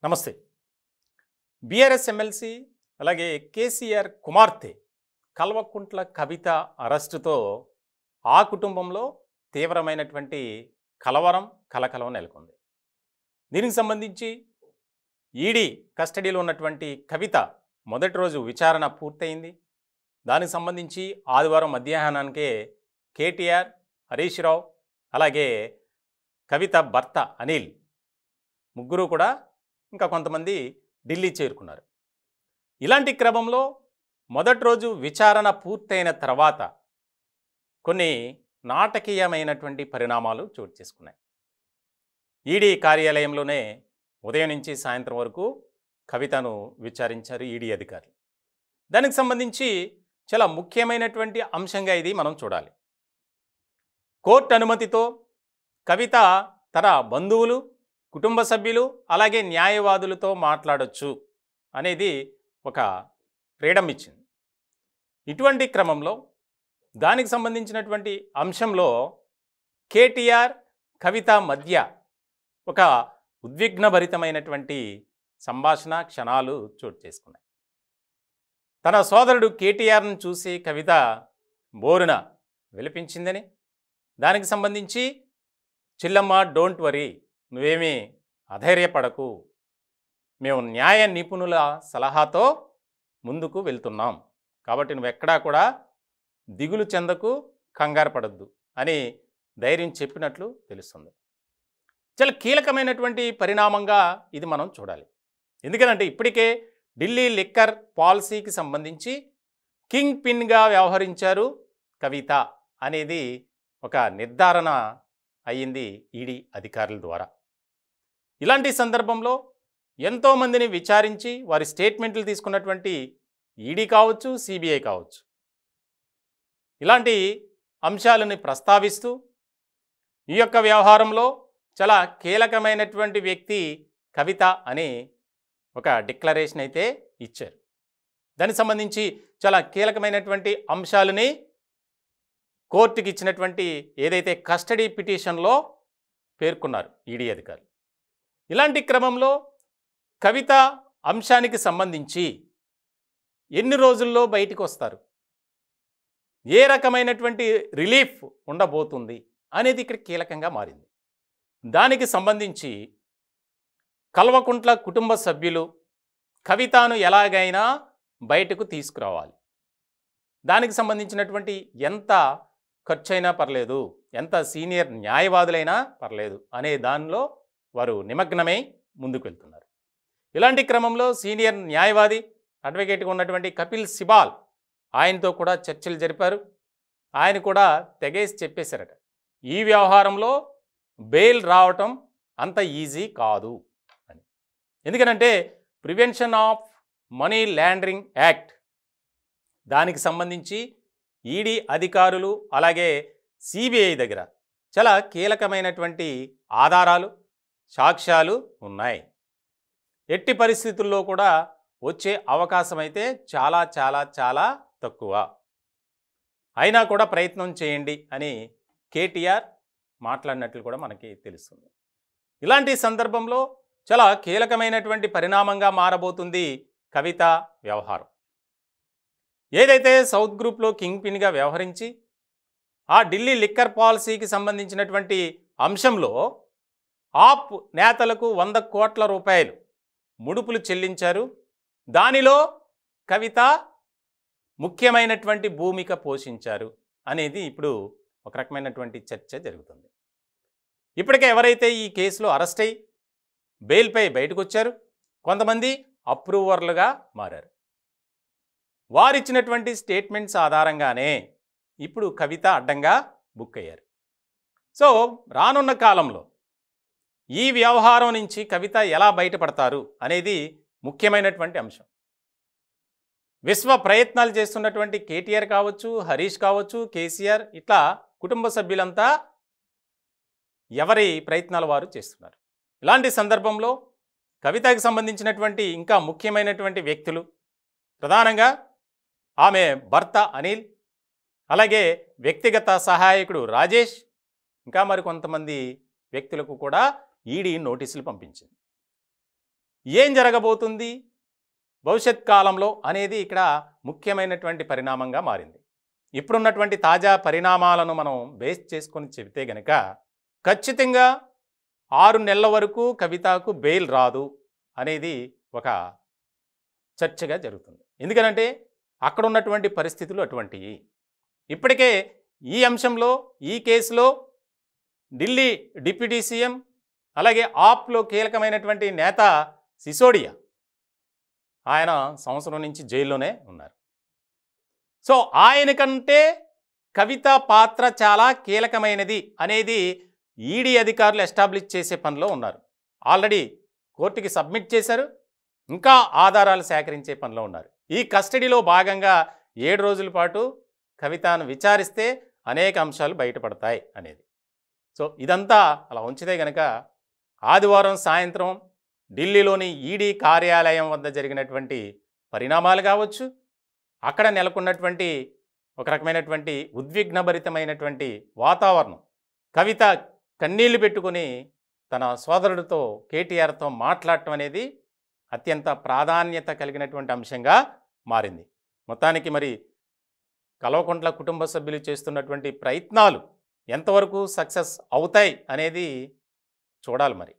నమస్తే. BRS MLC అలాగే కేసీఆర్ కుమార్తె కల్వకుంట్ల కవిత అరెస్టుతో ఆ కుటుంబంలో తీవ్రమైనటువంటి కలకలం నెలకొంది. దీనికి సంబంధించి ఈడీ కస్టడీలో ఉన్నటువంటి కవిత మొదటి రోజు విచారణ పూర్తయింది. దానికి సంబంధించి ఆదివారం మధ్యాహ్నానికే కేటీఆర్, హరీష్ రావు అలాగే కవిత భర్త అనిల్ ముగ్గురు కూడా ఇంకా కొంతమంది ఢిల్లీ చేరుకున్నారు. ఇలాంటి క్రమంలో మొదటి రోజు విచారణ పూర్తయిన తర్వాత కొన్ని నాటకీయమైనటువంటి పరిణామాలు చోటు చేసుకున్నాయి. ఈడీ కార్యాలయంలోనే ఉదయం నుంచి సాయంత్రం వరకు కవితను విచారించారు ఈడీ అధికారులు. దానికి సంబంధించి చాలా ముఖ్యమైనటువంటి అంశంగా ఇది మనం చూడాలి. కోర్టు అనుమతితో కవిత తన బంధువులు, కుటుంబ సభ్యులు అలాగే న్యాయవాదులతో మాట్లాడొచ్చు అనేది ఒక ఫ్రీడమ్ ఇచ్చింది. ఇటువంటి క్రమంలో దానికి సంబంధించినటువంటి అంశంలో కేటీఆర్, కవిత మధ్య ఒక ఉద్విగ్నభరితమైనటువంటి సంభాషణ క్షణాలు చోటు చేసుకున్నాయి. తన సోదరుడు కేటీఆర్ను చూసి కవిత బోరున విలపించిందని, దానికి సంబంధించి చిల్లమ్మ డోంట్ వరీ, నువ్వేమీ అధైర్యపడకు, మేము న్యాయ నిపుణుల సలహాతో ముందుకు వెళ్తున్నాం, కాబట్టి నువ్వెక్కడా కూడా దిగులు చెందకు, కంగారు పడద్దు అని ధైర్యం చెప్పినట్లు తెలుస్తుంది. చాలా కీలకమైనటువంటి పరిణామంగా ఇది మనం చూడాలి. ఎందుకంటే ఇప్పటికే ఢిల్లీ లిక్కర్ పాలసీకి సంబంధించి కింగ్ పిన్గా వ్యవహరించారు కవిత అనేది ఒక నిర్ధారణ అయ్యింది ఈడీ అధికారుల ద్వారా. ఇలాంటి సందర్భంలో ఎంతోమందిని విచారించి వారి స్టేట్మెంట్లు తీసుకున్నటువంటి ఈడీ కావచ్చు, సిబిఐ కావచ్చు, ఇలాంటి అంశాలని ప్రస్తావిస్తూ ఈ యొక్క వ్యవహారంలో చాలా కీలకమైనటువంటి వ్యక్తి కవిత అని ఒక డిక్లరేషన్ అయితే ఇచ్చారు. దానికి సంబంధించి చాలా కీలకమైనటువంటి అంశాలని కోర్టుకి ఇచ్చినటువంటి ఏదైతే కస్టడీ పిటిషన్లో పేర్కొన్నారు ఈడీ అధికారులు. ఇలాంటి క్రమంలో కవిత అంశానికి సంబంధించి ఎన్ని రోజుల్లో బయటికి వస్తారు, ఏ రకమైనటువంటి రిలీఫ్ ఉండబోతుంది అనేది ఇక్కడ కీలకంగా మారింది. దానికి సంబంధించి కల్వకుంట్ల కుటుంబ సభ్యులు కవితను ఎలాగైనా బయటకు తీసుకురావాలి, దానికి సంబంధించినటువంటి ఎంత ఖర్చైనా పర్లేదు, ఎంత సీనియర్ న్యాయవాదులైనా పర్లేదు అనే దానిలో వారు నిమగ్నమై ముందుకు వెళ్తున్నారు. ఇలాంటి క్రమంలో సీనియర్ న్యాయవాది అడ్వకేట్గా ఉన్నటువంటి కపిల్ సిబాల్ ఆయనతో కూడా చర్చలు జరిపారు. ఆయన కూడా తెగేసి చెప్పేశారట, ఈ వ్యవహారంలో బెయిల్ రావటం అంత ఈజీ కాదు అని. ఎందుకనంటే prevention of money laundering act దానికి సంబంధించి ఈడీ అధికారులు అలాగే సిబిఐ దగ్గర చాలా కీలకమైనటువంటి ఆధారాలు, సాక్ష్యాలు ఉన్నాయి. ఎట్టి పరిస్థితుల్లో కూడా వచ్చే అవకాశం అయితే చాలా చాలా చాలా తక్కువ. అయినా కూడా ప్రయత్నం చేయండి అని కేటీఆర్ మాట్లాడినట్లు కూడా మనకి తెలుస్తుంది. ఇలాంటి సందర్భంలో చాలా కీలకమైనటువంటి పరిణామంగా మారబోతుంది కవిత వ్యవహారం. ఏదైతే సౌత్ గ్రూప్లో కింగ్ పిన్గా వ్యవహరించి ఆ ఢిల్లీ లిక్కర్ పాలసీకి సంబంధించినటువంటి అంశంలో ఆప్ నేతలకు 100 కోట్ల రూపాయలు ముడుపులు చెల్లించారు. దానిలో కవిత ముఖ్యమైనటువంటి భూమిక పోషించారు అనేది ఇప్పుడు ఒక రకమైనటువంటి చర్చ జరుగుతుంది. ఇప్పటికే ఎవరైతే ఈ కేసులో అరెస్ట్ అయ్యి బెయిల్పై బయటకు వచ్చారు, కొంతమంది అప్రూవర్లుగా మారారు. వారిచ్చినటువంటి స్టేట్మెంట్స్ ఆధారంగానే ఇప్పుడు కవిత అడ్డంగా బుక్ అయ్యారు. సో రానున్న కాలంలో ఈ వ్యవహారం నుంచి కవిత ఎలా బయటపడతారు అనేది ముఖ్యమైనటువంటి అంశం. విశ్వ ప్రయత్నాలు చేస్తున్నటువంటి కేటీఆర్ కావచ్చు, హరీష్ కావచ్చు, కేసీఆర్ ఇట్లా కుటుంబ సభ్యులంతా ఎవరి ప్రయత్నాలు వారు చేస్తున్నారు. ఇలాంటి సందర్భంలో కవితకి సంబంధించినటువంటి ఇంకా ముఖ్యమైనటువంటి వ్యక్తులు, ప్రధానంగా ఆమె భర్త అనిల్, అలాగే వ్యక్తిగత సహాయకుడు రాజేష్, ఇంకా మరికొంతమంది వ్యక్తులకు కూడా ఈడీ నోటీసులు పంపించింది. ఏం జరగబోతుంది భవిష్యత్ కాలంలో అనేది ఇక్కడ ముఖ్యమైనటువంటి పరిణామంగా మారింది. ఇప్పుడున్నటువంటి తాజా పరిణామాలను మనం బేస్ చేసుకొని చెబితే గనక ఖచ్చితంగా 6 నెలల వరకు కవితకు బెయిల్ రాదు అనేది ఒక చర్చగా జరుగుతుంది. ఎందుకనంటే అక్కడ ఉన్నటువంటి పరిస్థితులు అటువంటివి. ఇప్పటికే ఈ అంశంలో ఈ కేసులో ఢిల్లీ డిప్యూటీ సీఎం అలాగే ఆప్లో కీలకమైనటువంటి నేత సిసోడియా ఆయన సంవత్సరం నుంచి జైల్లోనే ఉన్నారు. సో ఆయన కంటే కవిత పాత్ర చాలా కీలకమైనది అనేది ఈడీ అధికారులు ఎస్టాబ్లిష్ చేసే పనిలో ఉన్నారు. ఆల్రెడీ కోర్టుకి సబ్మిట్ చేశారు, ఇంకా ఆధారాలు సేకరించే పనిలో ఉన్నారు. ఈ కస్టడీలో భాగంగా 7 రోజుల పాటు కవితను విచారిస్తే అనేక అంశాలు బయటపడతాయి అనేది. సో ఇదంతా అలా ఉంచితే గనక ఆదివారం సాయంత్రం ఢిల్లీలోని ఈడీ కార్యాలయం వద్ద జరిగినటువంటి పరిణామాలు కావచ్చు, అక్కడ నెలకొన్నటువంటి ఒక రకమైనటువంటి ఉద్విగ్నభరితమైనటువంటి వాతావరణం, కవిత కన్నీళ్లు పెట్టుకుని తన సోదరుడితో కేటీఆర్తో మాట్లాడటం అనేది అత్యంత ప్రాధాన్యత కలిగినటువంటి అంశంగా మారింది. మొత్తానికి మరి కల్వకుంట్ల కుటుంబ సభ్యులు చేస్తున్నటువంటి ప్రయత్నాలు ఎంతవరకు సక్సెస్ అవుతాయి అనేది చూడాలి మరి.